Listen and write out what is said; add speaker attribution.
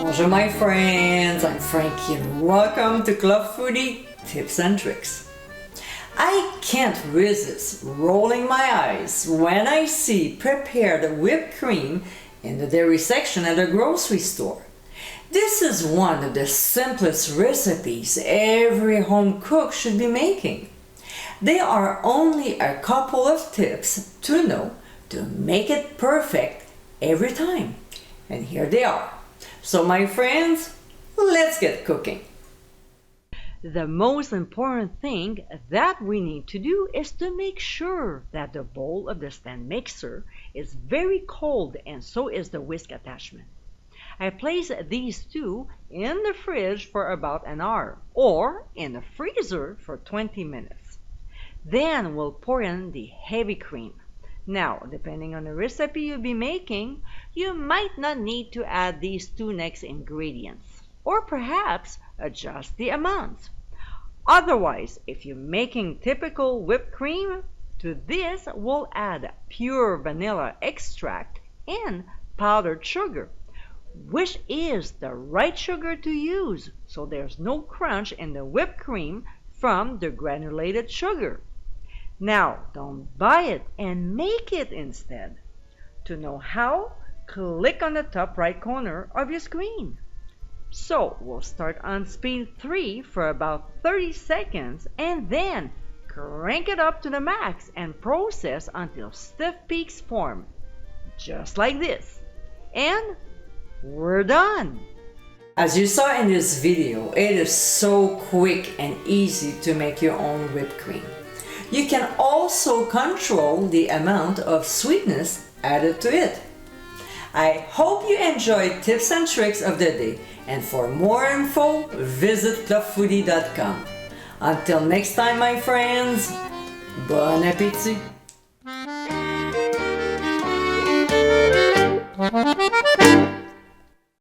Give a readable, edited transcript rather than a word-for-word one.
Speaker 1: Bonjour my friends, I'm Frankie and welcome to Club Foodie Tips and Tricks. I can't resist rolling my eyes when I see prepared whipped cream in the dairy section at a grocery store. This is one of the simplest recipes every home cook should be making. There are only a couple of tips to know to make it perfect every time. And here they are. So my friends, let's get cooking.
Speaker 2: The most important thing that we need to do is to make sure that the bowl of the stand mixer is very cold and so is the whisk attachment. I place these two in the fridge for about an hour or in the freezer for 20 minutes. Then we'll pour in the heavy cream. Now, depending on the recipe you'll be making, you might not need to add these two next ingredients, or perhaps adjust the amount. Otherwise, if you're making typical whipped cream, to this we'll add pure vanilla extract and powdered sugar, which is the right sugar to use, so there's no crunch in the whipped cream from the granulated sugar. Now, don't buy it and make it instead. To know how, click on the top right corner of your screen. So, we'll start on speed 3 for about 30 seconds and then crank it up to the max and process until stiff peaks form. Just like this. And we're done!
Speaker 1: As you saw in this video, it is so quick and easy to make your own whipped cream. You can also control the amount of sweetness added to it. I hope you enjoyed tips and tricks of the day, and for more info, visit clubfoodie.com. Until next time, my friends, bon appétit!